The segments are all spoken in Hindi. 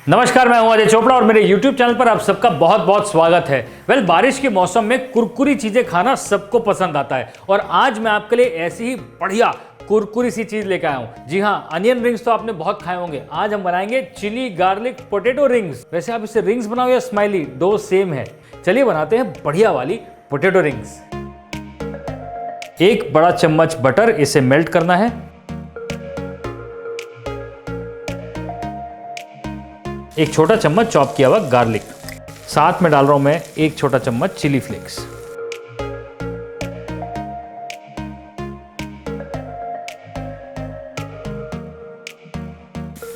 नमस्कार, मैं हूं अजय चोपड़ा और मेरे YouTube चैनल पर आप सबका बहुत बहुत स्वागत है। बारिश के मौसम में कुरकुरी चीजें खाना सबको पसंद आता है और आज मैं आपके लिए ऐसी ही बढ़िया कुरकुरी सी चीज लेकर आया हूं। जी हाँ, अनियन रिंग्स तो आपने बहुत खाए होंगे। आज हम बनाएंगे चिली गार्लिक पोटैटो रिंग्स। वैसे आप इसे रिंग्स बनाओ या स्माइली, दो सेम है। चलिए बनाते हैं बढ़िया वाली पोटैटो रिंग्स। एक बड़ा चम्मच बटर, इसे मेल्ट करना है। एक छोटा चम्मच चॉप किया हुआ गार्लिक, साथ में डाल रहा हूं मैं एक छोटा चम्मच चिली फ्लेक्स।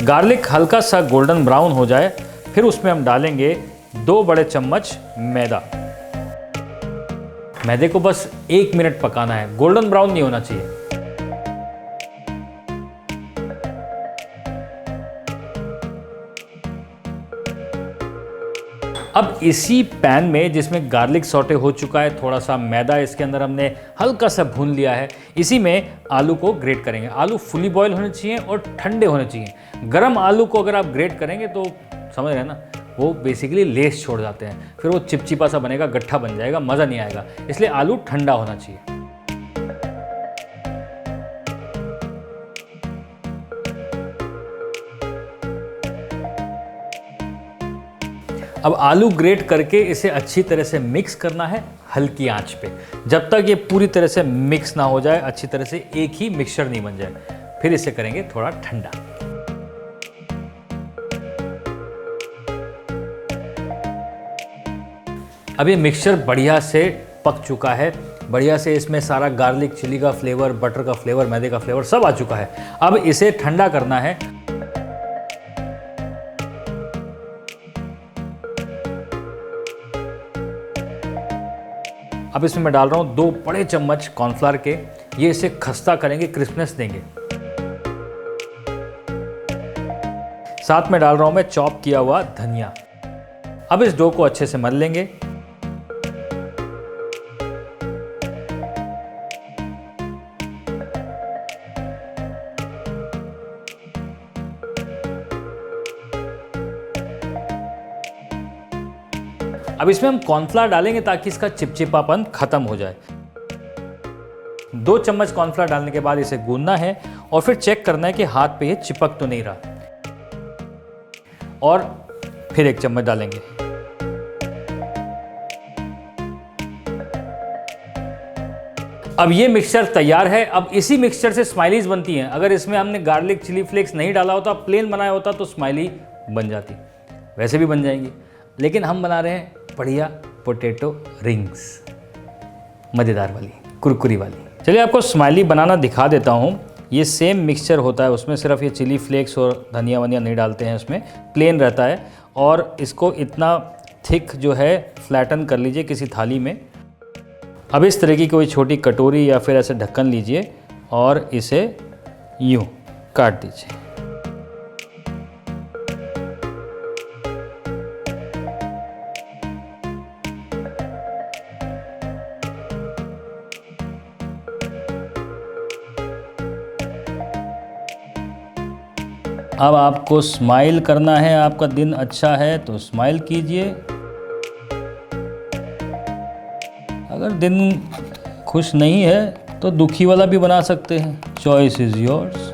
गार्लिक हल्का सा गोल्डन ब्राउन हो जाए, फिर उसमें हम डालेंगे 2 बड़े चम्मच मैदा। मैदे को बस 1 मिनट पकाना है, गोल्डन ब्राउन नहीं होना चाहिए। अब इसी पैन में जिसमें गार्लिक सौटे हो चुका है, थोड़ा सा मैदा इसके अंदर हमने हल्का सा भून लिया है, इसी में आलू को ग्रेट करेंगे। आलू फुली बॉयल होने चाहिए और ठंडे होने चाहिए। गरम आलू को अगर आप ग्रेट करेंगे तो समझ रहे हैं ना, वो बेसिकली लेस छोड़ जाते हैं, फिर वो चिपचिपा सा बनेगा, गट्ठा बन जाएगा, मज़ा नहीं आएगा। इसलिए आलू ठंडा होना चाहिए। अब आलू ग्रेट करके इसे अच्छी तरह से मिक्स करना है हल्की आंच पे, जब तक ये पूरी तरह से मिक्स ना हो जाए, अच्छी तरह से एक ही मिक्सचर नहीं बन जाए। फिर इसे करेंगे थोड़ा ठंडा। अब ये मिक्सचर बढ़िया से पक चुका है, बढ़िया से इसमें सारा गार्लिक, चिली का फ्लेवर, बटर का फ्लेवर, मैदे का फ्लेवर सब आ चुका है। अब इसे ठंडा करना है। अब इसमें मैं डाल रहा हूँ 2 बड़े चम्मच कॉर्नफ्लावर के, ये इसे खस्ता करेंगे, क्रिस्पनेस देंगे। साथ में डाल रहा हूँ मैं चॉप किया हुआ धनिया। अब इस डो को अच्छे से मल लेंगे। अब इसमें हम कॉर्नफ्लावर डालेंगे ताकि इसका चिपचिपापन खत्म हो जाए। 2 चम्मच कॉर्नफ्लावर डालने के बाद इसे गूंदना है और फिर चेक करना है कि हाथ पे ये चिपक तो नहीं रहा, और फिर 1 चम्मच डालेंगे। अब ये मिक्सचर तैयार है। अब इसी मिक्सचर से स्माइलीज बनती हैं। अगर इसमें हमने गार्लिक, चिली फ्लेक्स नहीं डाला होता, प्लेन बनाया होता तो स्माइली बन जाती, वैसे भी बन जाएंगी। लेकिन हम बना रहे हैं बढ़िया पोटैटो रिंग्स, मज़ेदार वाली, कुरकुरी वाली। चलिए आपको स्माइली बनाना दिखा देता हूँ। ये सेम मिक्सचर होता है, उसमें सिर्फ ये चिली फ्लेक्स और धनिया वनिया नहीं डालते हैं, उसमें प्लेन रहता है। और इसको इतना थिक जो है फ्लैटन कर लीजिए किसी थाली में। अब इस तरह की कोई छोटी कटोरी या फिर ऐसे ढक्कन लीजिए और इसे यूँ काट दीजिए। अब आपको स्माइल करना है, आपका दिन अच्छा है तो स्माइल कीजिए। अगर दिन खुश नहीं है तो दुखी वाला भी बना सकते हैं। Choice is yours.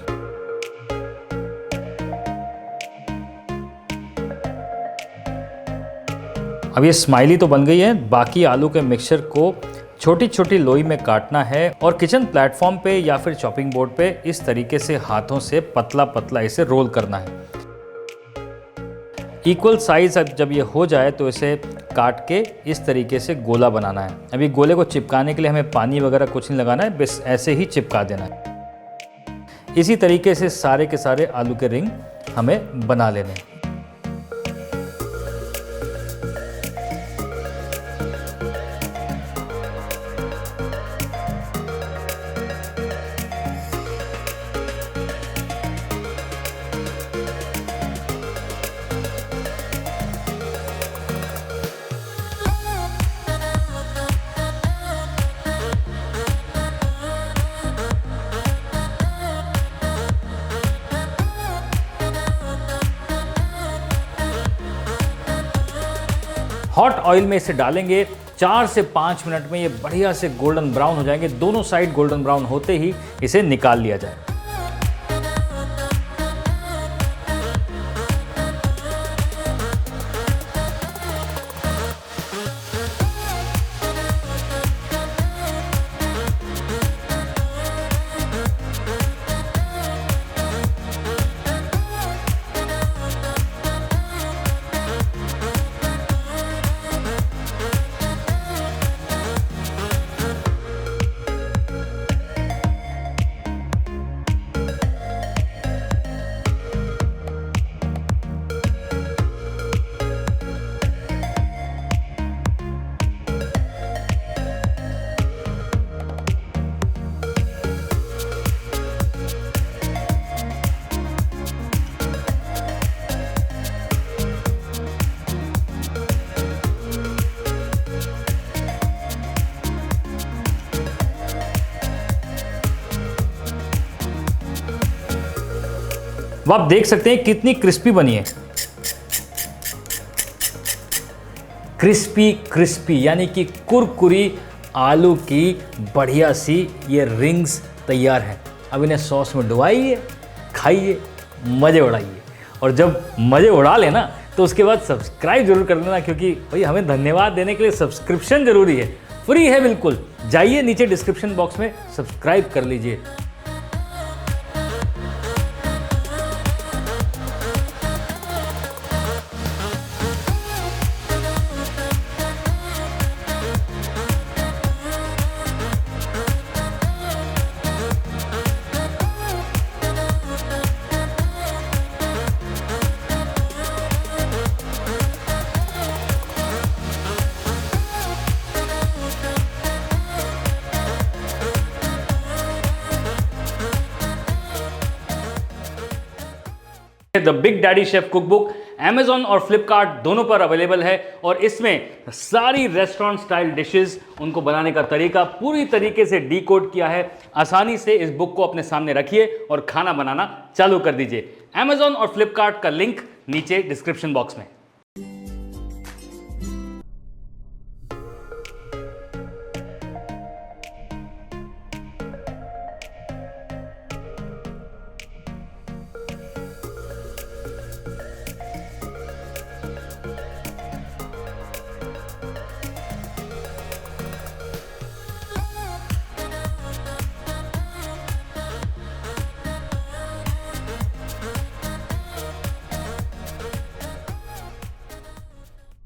अब ये स्माइली तो बन गई है। बाकी आलू के मिक्सचर को छोटी छोटी लोई में काटना है और किचन प्लेटफॉर्म पे या फिर चॉपिंग बोर्ड पे इस तरीके से हाथों से पतला पतला इसे रोल करना है। इक्वल साइज जब ये हो जाए तो इसे काट के इस तरीके से गोला बनाना है। अभी गोले को चिपकाने के लिए हमें पानी वगैरह कुछ नहीं लगाना है, बस ऐसे ही चिपका देना है। इसी तरीके से सारे के सारे आलू के रिंग हमें बना लेने हैं। हॉट ऑयल में इसे डालेंगे। 4 से 5 मिनट में ये बढ़िया से गोल्डन ब्राउन हो जाएंगे। दोनों साइड गोल्डन ब्राउन होते ही इसे निकाल लिया जाए। अब आप देख सकते हैं कितनी क्रिस्पी बनी है। क्रिस्पी क्रिस्पी यानी कि कुरकुरी आलू की बढ़िया सी ये रिंग्स तैयार हैं। अब इन्हें सॉस में डुबाइए, खाइए, मज़े उड़ाइए। और जब मज़े उड़ा लेना तो उसके बाद सब्सक्राइब जरूर कर लेना, क्योंकि भाई हमें धन्यवाद देने के लिए सब्सक्रिप्शन जरूरी है। फ्री है बिल्कुल। जाइए नीचे डिस्क्रिप्शन बॉक्स में सब्सक्राइब कर लीजिए। The big daddy chef cookbook Amazon और Flipkart दोनों पर अवेलेबल है और इसमें सारी रेस्टोरेंट स्टाइल डिशेस, उनको बनाने का तरीका पूरी तरीके से डीकोड किया है। आसानी से इस बुक को अपने सामने रखिए और खाना बनाना चालू कर दीजिए। Amazon और Flipkart का लिंक नीचे डिस्क्रिप्शन बॉक्स में।